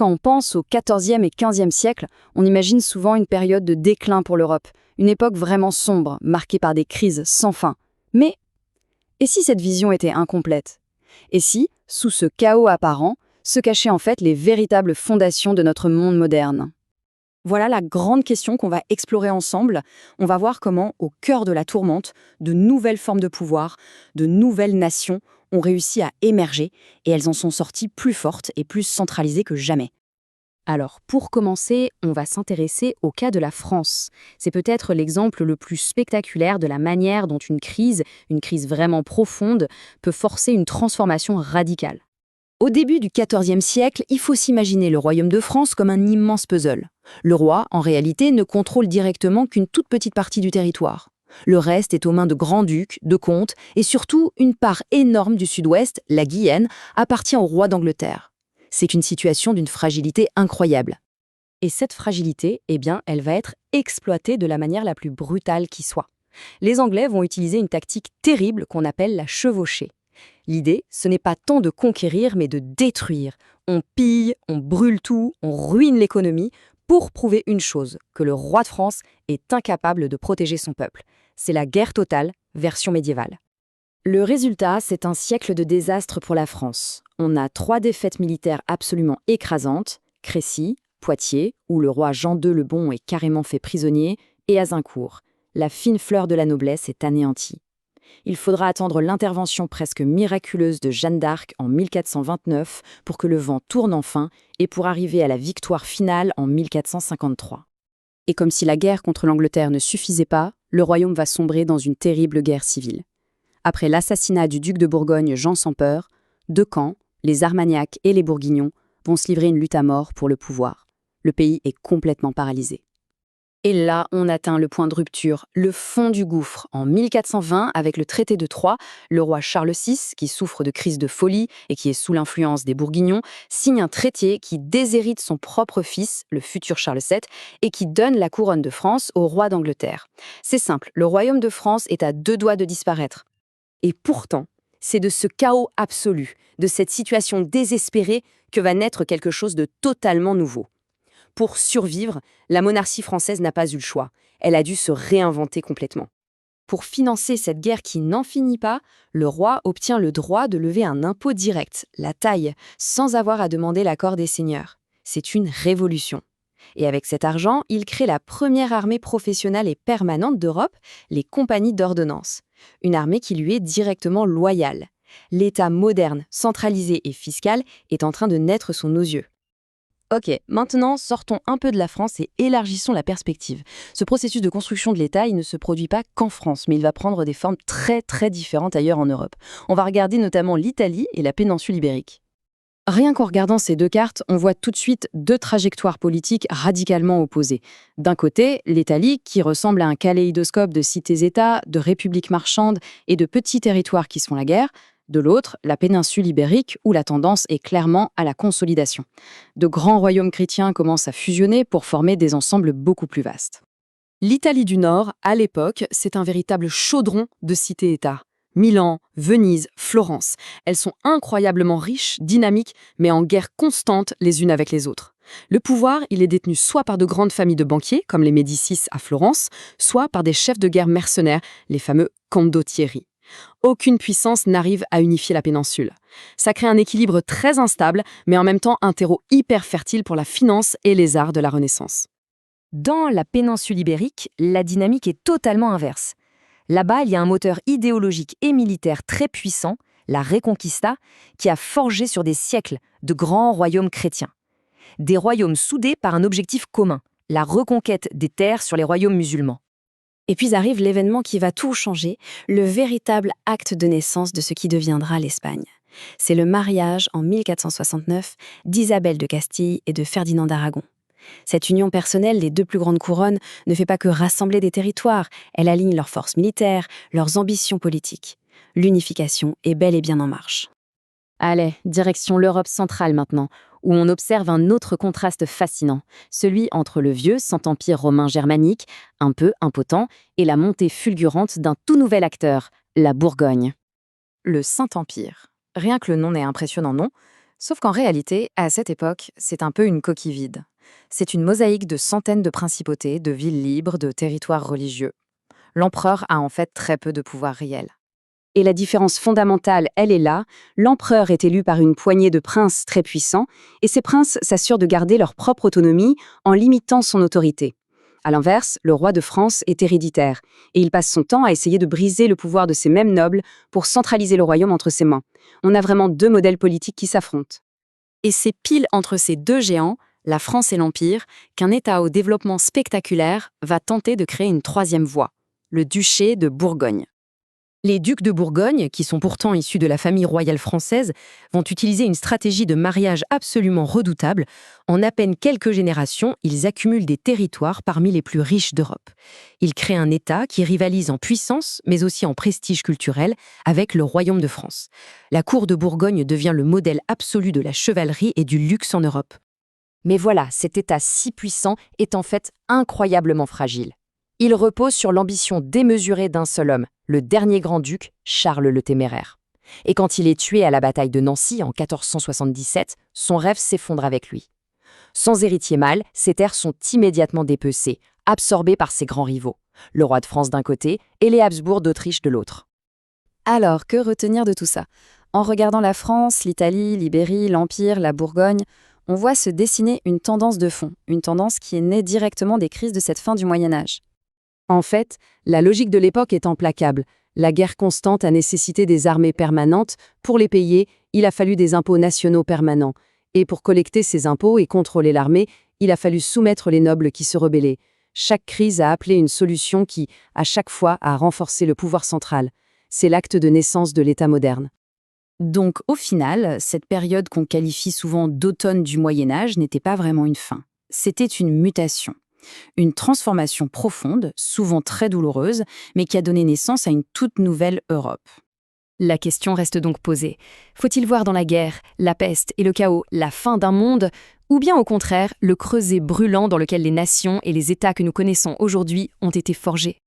Quand on pense au XIVe et XVe siècle, on imagine souvent une période de déclin pour l'Europe, une époque vraiment sombre, marquée par des crises sans fin. Mais, et si cette vision était incomplète? Et si, sous ce chaos apparent, se cachaient en fait les véritables fondations de notre monde moderne? Voilà la grande question qu'on va explorer ensemble. On va voir comment, au cœur de la tourmente, de nouvelles formes de pouvoir, de nouvelles nations ont réussi à émerger et elles en sont sorties plus fortes et plus centralisées que jamais. Alors, pour commencer, on va s'intéresser au cas de la France. C'est peut-être l'exemple le plus spectaculaire de la manière dont une crise vraiment profonde, peut forcer une transformation radicale. Au début du XIVe siècle, il faut s'imaginer le royaume de France comme un immense puzzle. Le roi, en réalité, ne contrôle directement qu'une toute petite partie du territoire. Le reste est aux mains de grands-ducs, de comtes, et surtout, une part énorme du sud-ouest, la Guyenne, appartient au roi d'Angleterre. C'est une situation d'une fragilité incroyable. Et cette fragilité, elle va être exploitée de la manière la plus brutale qui soit. Les Anglais vont utiliser une tactique terrible qu'on appelle la chevauchée. L'idée, ce n'est pas tant de conquérir, mais de détruire. On pille, on brûle tout, on ruine l'économie pour prouver une chose, que le roi de France est incapable de protéger son peuple. C'est la guerre totale, version médiévale. Le résultat, c'est un siècle de désastre pour la France. On a 3 défaites militaires absolument écrasantes, Crécy, Poitiers, où le roi Jean II le Bon est carrément fait prisonnier, et Azincourt. La fine fleur de la noblesse est anéantie. Il faudra attendre l'intervention presque miraculeuse de Jeanne d'Arc en 1429 pour que le vent tourne enfin et pour arriver à la victoire finale en 1453. Et comme si la guerre contre l'Angleterre ne suffisait pas, le royaume va sombrer dans une terrible guerre civile. Après l'assassinat du duc de Bourgogne Jean sans Peur, 2 camps, les Armagnacs et les Bourguignons, vont se livrer une lutte à mort pour le pouvoir. Le pays est complètement paralysé. Et là, on atteint le point de rupture, le fond du gouffre. En 1420, avec le traité de Troyes, le roi Charles VI, qui souffre de crise de folie et qui est sous l'influence des Bourguignons, signe un traité qui déshérite son propre fils, le futur Charles VII, et qui donne la couronne de France au roi d'Angleterre. C'est simple, le royaume de France est à 2 doigts de disparaître. Et pourtant, c'est de ce chaos absolu, de cette situation désespérée, que va naître quelque chose de totalement nouveau. Pour survivre, la monarchie française n'a pas eu le choix. Elle a dû se réinventer complètement. Pour financer cette guerre qui n'en finit pas, le roi obtient le droit de lever un impôt direct, la taille, sans avoir à demander l'accord des seigneurs. C'est une révolution. Et avec cet argent, il crée la première armée professionnelle et permanente d'Europe, les compagnies d'ordonnance. Une armée qui lui est directement loyale. L'État moderne, centralisé et fiscal est en train de naître sous nos yeux. Ok, maintenant, sortons un peu de la France et élargissons la perspective. Ce processus de construction de l'État, il ne se produit pas qu'en France, mais il va prendre des formes très différentes ailleurs en Europe. On va regarder notamment l'Italie et la péninsule ibérique. Rien qu'en regardant ces 2 cartes, on voit tout de suite 2 trajectoires politiques radicalement opposées. D'un côté, l'Italie, qui ressemble à un kaléidoscope de cités-États, de républiques marchandes et de petits territoires qui se font la guerre. De l'autre, la péninsule ibérique, où la tendance est clairement à la consolidation. De grands royaumes chrétiens commencent à fusionner pour former des ensembles beaucoup plus vastes. L'Italie du Nord, à l'époque, c'est un véritable chaudron de cités-États. Milan, Venise, Florence, elles sont incroyablement riches, dynamiques, mais en guerre constante les unes avec les autres. Le pouvoir, il est détenu soit par de grandes familles de banquiers, comme les Médicis à Florence, soit par des chefs de guerre mercenaires, les fameux condottieri. Aucune puissance n'arrive à unifier la péninsule. Ça crée un équilibre très instable, mais en même temps un terreau hyper fertile pour la finance et les arts de la Renaissance. Dans la péninsule ibérique, la dynamique est totalement inverse. Là-bas, il y a un moteur idéologique et militaire très puissant, la Reconquista, qui a forgé sur des siècles de grands royaumes chrétiens. Des royaumes soudés par un objectif commun, la reconquête des terres sur les royaumes musulmans. Et puis arrive l'événement qui va tout changer, le véritable acte de naissance de ce qui deviendra l'Espagne. C'est le mariage en 1469 d'Isabelle de Castille et de Ferdinand d'Aragon. Cette union personnelle des 2 plus grandes couronnes ne fait pas que rassembler des territoires, elle aligne leurs forces militaires, leurs ambitions politiques. L'unification est bel et bien en marche. Allez, direction l'Europe centrale maintenant, où on observe un autre contraste fascinant, celui entre le vieux Saint-Empire romain germanique, un peu impotent, et la montée fulgurante d'un tout nouvel acteur, la Bourgogne. Le Saint-Empire. Rien que le nom n'est impressionnant, non ? Sauf qu'en réalité, à cette époque, c'est un peu une coquille vide. C'est une mosaïque de centaines de principautés, de villes libres, de territoires religieux. L'empereur a en fait très peu de pouvoir réel. Et la différence fondamentale, elle est là. L'empereur est élu par une poignée de princes très puissants, et ces princes s'assurent de garder leur propre autonomie en limitant son autorité. À l'inverse, le roi de France est héréditaire, et il passe son temps à essayer de briser le pouvoir de ces mêmes nobles pour centraliser le royaume entre ses mains. On a vraiment deux modèles politiques qui s'affrontent. Et c'est pile entre ces deux géants, la France et l'Empire, qu'un État au développement spectaculaire va tenter de créer une troisième voie, le duché de Bourgogne. Les ducs de Bourgogne, qui sont pourtant issus de la famille royale française, vont utiliser une stratégie de mariage absolument redoutable. En à peine quelques générations, ils accumulent des territoires parmi les plus riches d'Europe. Ils créent un État qui rivalise en puissance, mais aussi en prestige culturel, avec le royaume de France. La cour de Bourgogne devient le modèle absolu de la chevalerie et du luxe en Europe. Mais voilà, cet État si puissant est en fait incroyablement fragile. Il repose sur l'ambition démesurée d'un seul homme, le dernier grand-duc, Charles le Téméraire. Et quand il est tué à la bataille de Nancy en 1477, son rêve s'effondre avec lui. Sans héritier mâle, ses terres sont immédiatement dépecées, absorbées par ses grands rivaux, le roi de France d'un côté et les Habsbourg d'Autriche de l'autre. Alors, que retenir de tout ça? En regardant la France, l'Italie, l'Ibérie, l'Empire, la Bourgogne, on voit se dessiner une tendance de fond, une tendance qui est née directement des crises de cette fin du Moyen-Âge. En fait, la logique de l'époque est implacable. La guerre constante a nécessité des armées permanentes. Pour les payer, il a fallu des impôts nationaux permanents. Et pour collecter ces impôts et contrôler l'armée, il a fallu soumettre les nobles qui se rebellaient. Chaque crise a appelé une solution qui, à chaque fois, a renforcé le pouvoir central. C'est l'acte de naissance de l'État moderne. Donc, au final, cette période qu'on qualifie souvent d'automne du Moyen-Âge n'était pas vraiment une fin. C'était une mutation. Une transformation profonde, souvent très douloureuse, mais qui a donné naissance à une toute nouvelle Europe. La question reste donc posée. Faut-il voir dans la guerre, la peste et le chaos la fin d'un monde, ou bien au contraire le creuset brûlant dans lequel les nations et les États que nous connaissons aujourd'hui ont été forgés ?